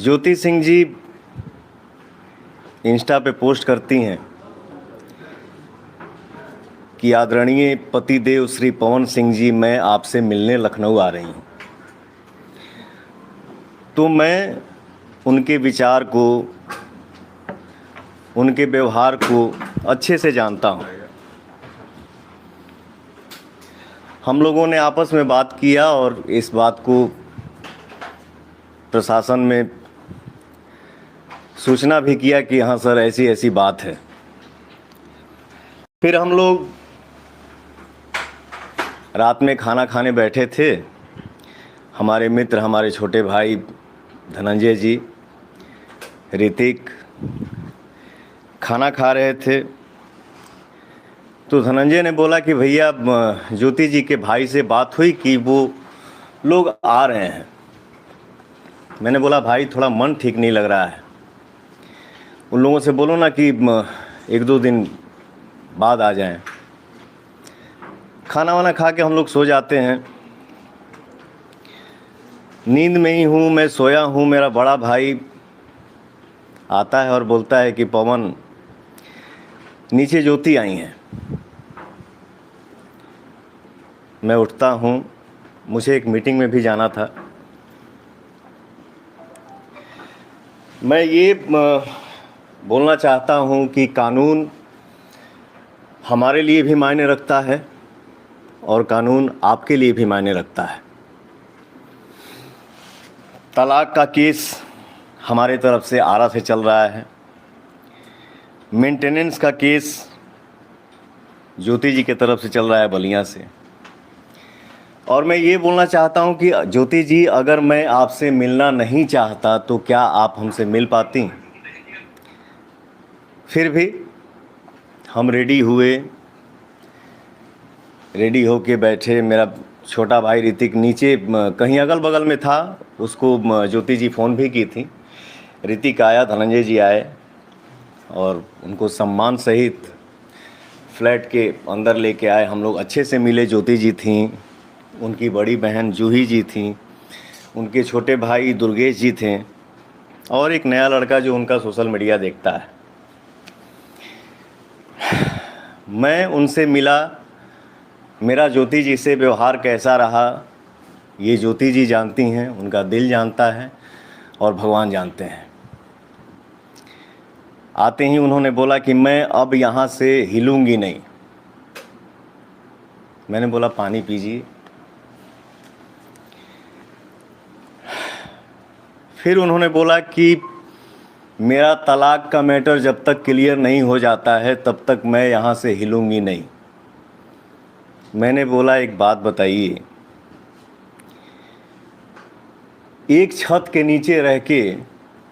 Jyoti Singh ji Insta पे post करती हैं कि आदरणीय पतिदेव श्री पवन सिंह जी, मैं आपसे मिलने लखनऊ आ रही हूँ। तो मैं उनके विचार को, उनके व्यवहार को अच्छे से जानता हूँ। हम लोगों ने आपस में बात किया और इस बात को प्रशासन में सूचना भी किया कि हाँ सर, ऐसी ऐसी बात है। फिर हम लोग रात में खाना खाने बैठे थे। हमारे मित्र, हमारे छोटे भाई धनंजय जी, ऋतिक खाना खा रहे थे। तो धनंजय ने बोला कि भैया, ज्योति जी के भाई से बात हुई कि वो लोग आ रहे हैं। मैंने बोला भाई, थोड़ा मन ठीक नहीं लग रहा है, उन लोगों से बोलो ना कि एक दो दिन बाद आ जाएं। खाना वाना खा के हम लोग सो जाते हैं। नींद में ही हूँ, मैं सोया हूँ। मेरा बड़ा भाई आता है और बोलता है कि पवन, नीचे ज्योति आई हैं। मैं उठता हूँ, मुझे एक मीटिंग में भी जाना था। मैं ये बोलना चाहता हूँ कि कानून हमारे लिए भी मायने रखता है और कानून आपके लिए भी मायने रखता है। तलाक का केस हमारे तरफ से आरा से चल रहा है। मेंटेनेंस का केस ज्योति जी की तरफ से चल रहा है बलिया से। और मैं ये बोलना चाहता हूँ कि ज्योति जी, अगर मैं आपसे मिलना नहीं चाहता तो क्या आप हमसे मिल पाती? फिर भी हम रेडी हुए, रेडी होके बैठे। मेरा छोटा भाई ऋतिक नीचे कहीं अगल बगल में था, उसको ज्योति जी फ़ोन भी की थी। ऋतिक आया, धनंजय जी आए और उनको सम्मान सहित फ्लैट के अंदर लेके आए। हम लोग अच्छे से मिले। ज्योति जी थीं, उनकी बड़ी बहन जूही जी थीं, उनके छोटे भाई दुर्गेश जी थे और एक नया लड़का जो उनका सोशल मीडिया देखता है। मैं उनसे मिला। मेरा ज्योति जी से व्यवहार कैसा रहा, ये ज्योति जी जानती हैं, उनका दिल जानता है और भगवान जानते हैं। आते ही उन्होंने बोला कि मैं अब यहाँ से हिलूंगी नहीं। मैंने बोला पानी पीजिए। फिर उन्होंने बोला कि मेरा तलाक का मैटर जब तक क्लियर नहीं हो जाता है तब तक मैं यहाँ से हिलूंगी नहीं। मैंने बोला एक बात बताइए, एक छत के नीचे रह के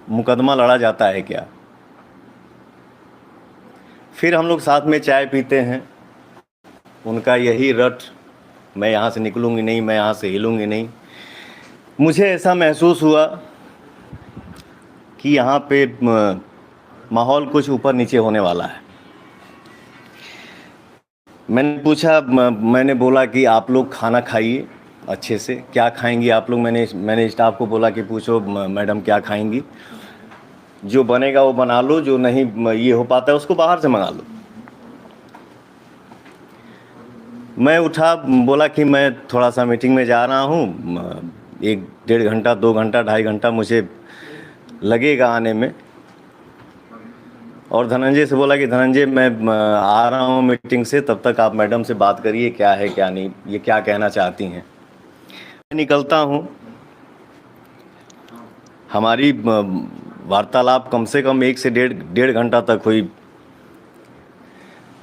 मुकदमा लड़ा जाता है क्या? फिर हम लोग साथ में चाय पीते हैं। उनका यही रट, मैं यहाँ से निकलूँगी नहीं, मैं यहाँ से हिलूँगी नहीं। मुझे ऐसा महसूस हुआ कि यहाँ पे माहौल कुछ ऊपर नीचे होने वाला है। मैंने पूछा, मैंने बोला कि आप लोग खाना खाइए अच्छे से। क्या खाएंगी आप लोग? मैंने स्टाफ को बोला कि पूछो मैडम क्या खाएंगी, जो बनेगा वो बना लो, जो नहीं ये हो पाता है उसको बाहर से मंगा लो। मैं उठा, बोला कि मैं थोड़ा सा मीटिंग में जा रहा हूँ, 1-1.5 घंटा, 2 घंटा, 2.5 घंटा मुझे लगेगा आने में। और धनंजय से बोला कि धनंजय, मैं आ रहा हूँ मीटिंग से, तब तक आप मैडम से बात करिए क्या है क्या नहीं, ये क्या कहना चाहती हैं। मैं निकलता हूँ। हमारी वार्तालाप कम से कम 1 से 1.5 घंटा तक हुई।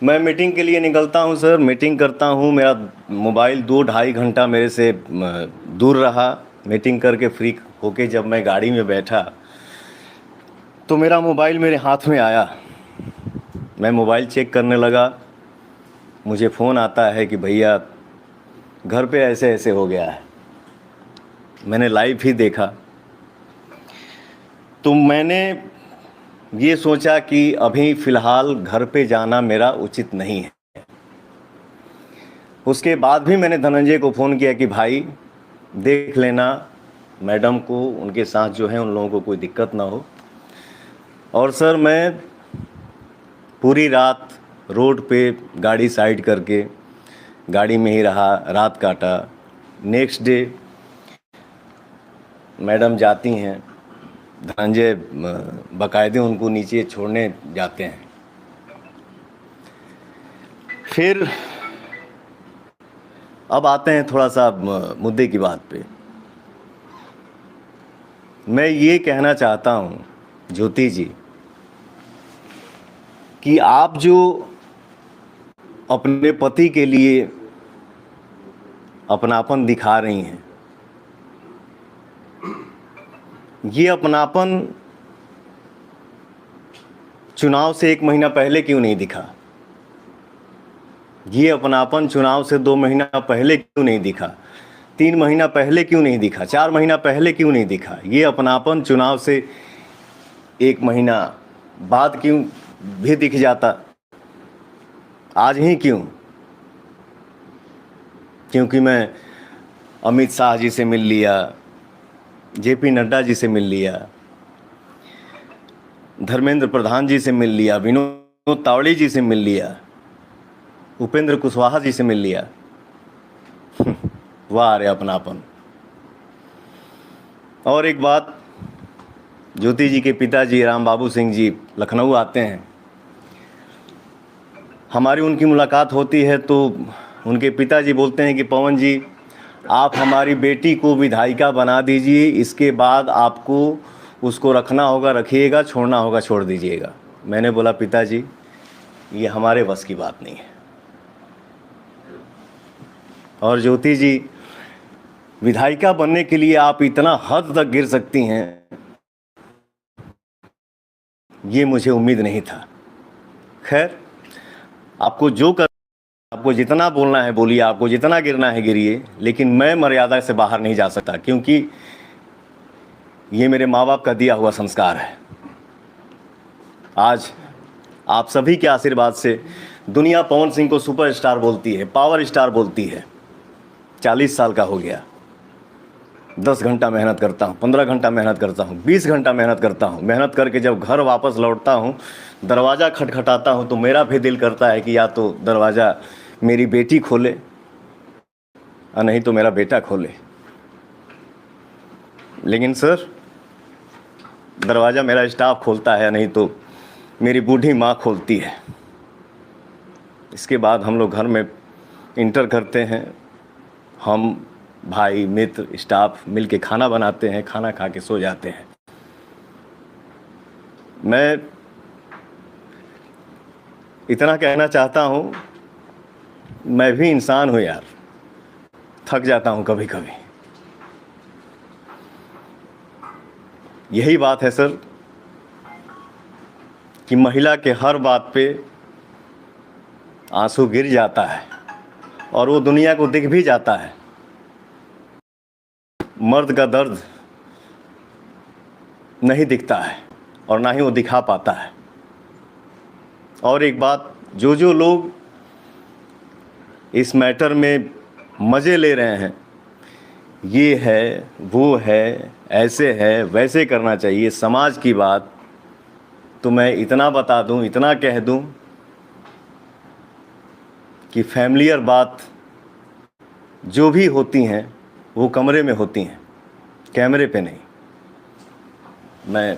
मैं मीटिंग के लिए निकलता हूँ सर, मीटिंग करता हूँ। मेरा मोबाइल 2-2.5 घंटा मेरे से दूर रहा। मीटिंग करके फ्री होके जब मैं गाड़ी में बैठा तो मेरा मोबाइल मेरे हाथ में आया। मैं मोबाइल चेक करने लगा। मुझे फ़ोन आता है कि भैया घर पे ऐसे ऐसे हो गया है। मैंने लाइव ही देखा। तो मैंने ये सोचा कि अभी फ़िलहाल घर पे जाना मेरा उचित नहीं है। उसके बाद भी मैंने धनंजय को फ़ोन किया कि भाई देख लेना, मैडम को, उनके साथ जो है उन लोगों को कोई दिक्कत ना हो। और सर मैं पूरी रात रोड पे गाड़ी साइड करके गाड़ी में ही रहा, रात काटा। नेक्स्ट डे मैडम जाती हैं, धनंजय बाकायदे उनको नीचे छोड़ने जाते हैं। फिर अब आते हैं थोड़ा सा मुद्दे की बात पे। मैं ये कहना चाहता हूँ ज्योति जी कि आप जो अपने पति के लिए अपनापन दिखा रही हैं, ये अपनापन चुनाव से 1 महीना पहले क्यों नहीं दिखा? ये अपनापन चुनाव से 2 महीना पहले क्यों नहीं दिखा? 3 महीना पहले क्यों नहीं दिखा? 4 महीना पहले क्यों नहीं दिखा? ये अपनापन चुनाव से 1 महीना बाद क्यों भी दिख जाता? आज ही क्यों? क्योंकि मैं अमित शाह जी से मिल लिया, जेपी नड्डा जी से मिल लिया, धर्मेंद्र प्रधान जी से मिल लिया, विनोद तावड़े जी से मिल लिया, उपेंद्र कुशवाहा जी से मिल लिया। वाह रे अपनापन। और एक बात, ज्योति जी के पिताजी राम बाबू सिंह जी लखनऊ आते हैं, हमारी उनकी मुलाकात होती है तो उनके पिताजी बोलते हैं कि पवन जी आप हमारी बेटी को विधायिका बना दीजिए, इसके बाद आपको उसको रखना होगा रखिएगा, छोड़ना होगा छोड़ दीजिएगा। मैंने बोला पिताजी ये हमारे बस की बात नहीं है। और ज्योति जी विधायिका बनने के लिए आप इतना हद तक गिर सकती हैं, ये मुझे उम्मीद नहीं था। खैर आपको जो कर, आपको जितना बोलना है बोलिए, आपको जितना गिरना है गिरिए, लेकिन मैं मर्यादा से बाहर नहीं जा सकता, क्योंकि ये मेरे माँ बाप का दिया हुआ संस्कार है। आज आप सभी के आशीर्वाद से दुनिया पवन सिंह को सुपरस्टार बोलती है, पावर स्टार बोलती है। 40 साल का हो गया, 10 घंटा मेहनत करता हूँ, 15 घंटा मेहनत करता हूँ, 20 घंटा मेहनत करता हूँ। मेहनत करके जब घर वापस लौटता हूँ, दरवाज़ा खटखटाता हूँ तो मेरा भी दिल करता है कि या तो दरवाज़ा मेरी बेटी खोले और नहीं तो मेरा बेटा खोले। लेकिन सर दरवाज़ा मेरा स्टाफ खोलता है, नहीं तो मेरी बूढ़ी माँ खोलती है। इसके बाद हम लोग घर में इंटर करते हैं, हम भाई मित्र स्टाफ मिल के खाना बनाते हैं, खाना खा के सो जाते हैं। मैं इतना कहना चाहता हूँ, मैं भी इंसान हूँ यार, थक जाता हूँ कभी कभी। यही बात है सर कि महिला के हर बात पे आंसू गिर जाता है और वो दुनिया को दिख भी जाता है। मर्द का दर्द नहीं दिखता है और ना ही वो दिखा पाता है। और एक बात, जो जो लोग इस मैटर में मज़े ले रहे हैं, ये है वो है, ऐसे है वैसे करना चाहिए, समाज की बात, तो मैं इतना बता दूं, इतना कह दूं कि फैमिलियर बात जो भी होती हैं वो कमरे में होती हैं, कैमरे पे नहीं। मैं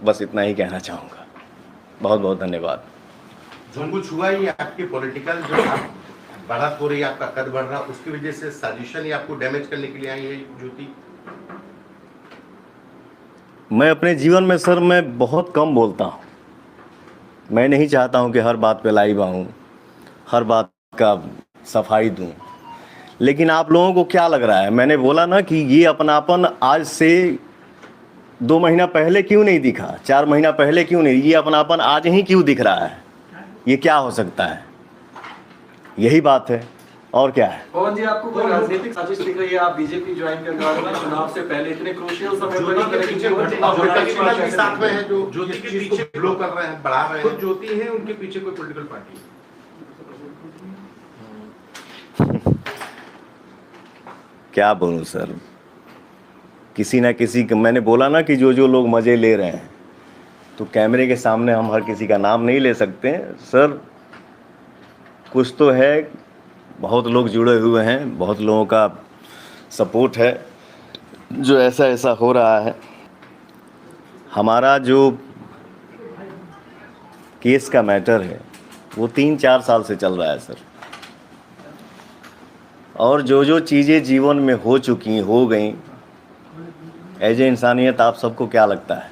बस इतना ही कहना चाहूँगा। बहुत बहुत धन्यवाद। जो कुछ हुआ ये आपके पॉलिटिकल जो बढ़त हो रही है, आपका कद बढ़ रहा, उसकी वजह से साजिशन ही आपको डैमेज करने के लिए आई है ज्योति? मैं अपने जीवन में सर मैं बहुत कम बोलता हूँ। मैं नहीं चाहता हूँ कि हर बात पे लाइव आऊँ, हर बात का सफाई दूँ। लेकिन आप लोगों को क्या लग रहा है? मैंने बोला ना कि ये अपनापन आज से 2 महीना पहले क्यों नहीं दिखा, 4 महीना पहले क्यों नहीं, ये अपनापन आज ही क्यों दिख रहा है? ये क्या हो सकता है? यही बात है, और क्या है? पवन जी आपको कोई राजनीतिक साजिश दिख रही है? आप बीजेपी ज्वाइन करने वाले हैं, चुनाव से पहले इतने क्रूशियल समय पर इस तरह की ज्योति साथ में है, जो ज्योति के पीछे ब्लो कर रहे हैं, बढ़ा रहे हैं, ज्योति है उनके पीछे कोई पॉलिटिकल पार्टी? क्या बोलूं सर, किसी ना किसी के, मैंने बोला ना कि जो जो लोग मज़े ले रहे हैं, तो कैमरे के सामने हम हर किसी का नाम नहीं ले सकते हैं सर। कुछ तो है, बहुत लोग जुड़े हुए हैं, बहुत लोगों का सपोर्ट है जो ऐसा ऐसा हो रहा है। हमारा जो केस का मैटर है वो 3-4 साल से चल रहा है सर, और जो जो चीज़ें जीवन में हो चुकी हो गई, एज ए इंसानियत आप सबको क्या लगता है,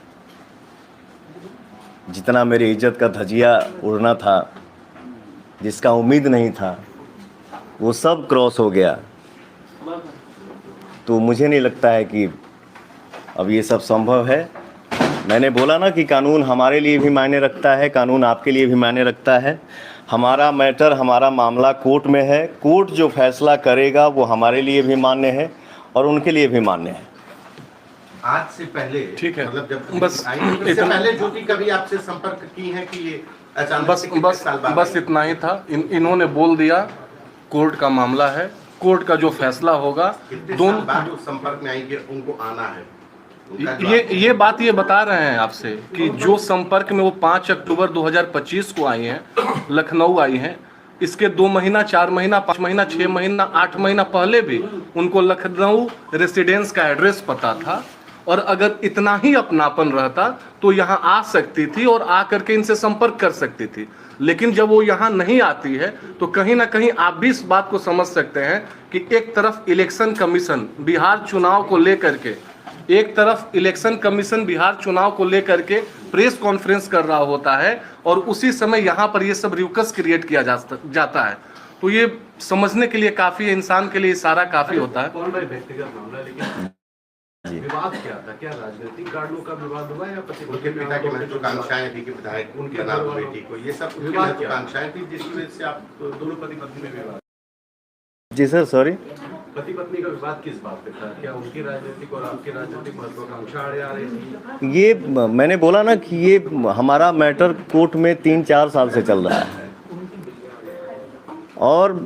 जितना मेरी इज्जत का धजिया उड़ना था, जिसका उम्मीद नहीं था, वो सब क्रॉस हो गया। तो मुझे नहीं लगता है कि अब ये सब संभव है। मैंने बोला ना कि कानून हमारे लिए भी मायने रखता है, कानून आपके लिए भी मायने रखता है। हमारा मैटर, हमारा मामला कोर्ट में है, कोर्ट जो फैसला करेगा वो हमारे लिए भी मान्य है और उनके लिए भी मान्य है। आज से पहले, ठीक है, मतलब जब बस आई थी, इससे पहले ज्योति कभी आपसे संपर्क की है कि ये अचानक बस से कितने बस साल बाद बस आई? इतना ही था। इन्होंने बोल दिया कोर्ट का मामला है, कोर्ट का जो फैसला होगा कितने दोनों साल बाद उस संपर्क में आई कि उनको आना है? उनका जो ये बात ये बता रहे हैं आपसे कि जो संपर्क में वो 5 अक्टूबर 2025 को आई हैं, लखनऊ आई हैं। इसके 2 महीना, 4 महीना, 5 महीना, 6 महीना, 8 महीना पहले भी उनको लखनऊ रेसिडेंस का एड्रेस पता था, और अगर इतना ही अपनापन रहता तो यहाँ आ सकती थी और आ करके इनसे संपर्क कर सकती थी। लेकिन जब वो यहाँ नहीं आती है तो कहीं ना कहीं आप भी इस बात को समझ सकते हैं कि एक तरफ इलेक्शन कमीशन बिहार चुनाव को लेकर के, एक तरफ इलेक्शन कमीशन बिहार चुनाव को लेकर के प्रेस कॉन्फ्रेंस कर रहा होता है, और उसी समय यहाँ पर ये सब रिउकस क्रिएट किया जाता है। तो ये समझने के लिए काफ़ी, इंसान के लिए इशारा काफ़ी होता है। कौन भाई व्यक्तिगत मामला, लेकिन विवाद क्या था? क्या राजनीतिक कारणों का विवाद हुआ या पति उनके पिता की महत्वाकांक्षाएं थी कि विधायक उनके बना दो परिवार- बेटी को, ये सब उनकी विवाद क्या? महत्वाकांक्षाएं थी जिसकी वजह से आप दोनों पति पत्नी में विवाद? जी सर, सॉरी। पति पत्नी का विवाद किस बात पे था? क्या उनकी राजनीतिक और आपकी राजनीतिक महत्वाकांक्षा आड़े आ रही थी? ये मैंने बोला ना कि ये हमारा मैटर कोर्ट में 3-4 साल से चल रहा है, और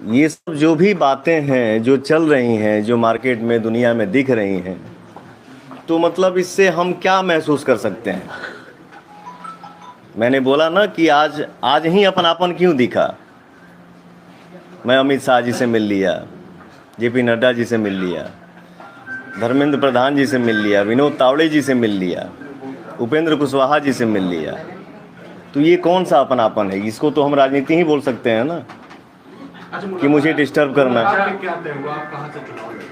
ये सब जो भी बातें हैं जो चल रही हैं, जो मार्केट में दुनिया में दिख रही हैं, तो मतलब इससे हम क्या महसूस कर सकते हैं। मैंने बोला ना कि आज ही अपनापन क्यों दिखा। मैं अमित शाह जी से मिल लिया, जेपी नड्डा जी से मिल लिया, धर्मेंद्र प्रधान जी से मिल लिया, विनोद तावड़े जी से मिल लिया, उपेंद्र कुशवाहा जी से मिल लिया। तो ये कौन सा अपनापन है? इसको तो हम राजनीति ही बोल सकते हैं ना, कि मुझे डिस्टर्ब करना। क्या तय हुआ? आप कहाँ से चुनाव लड़े?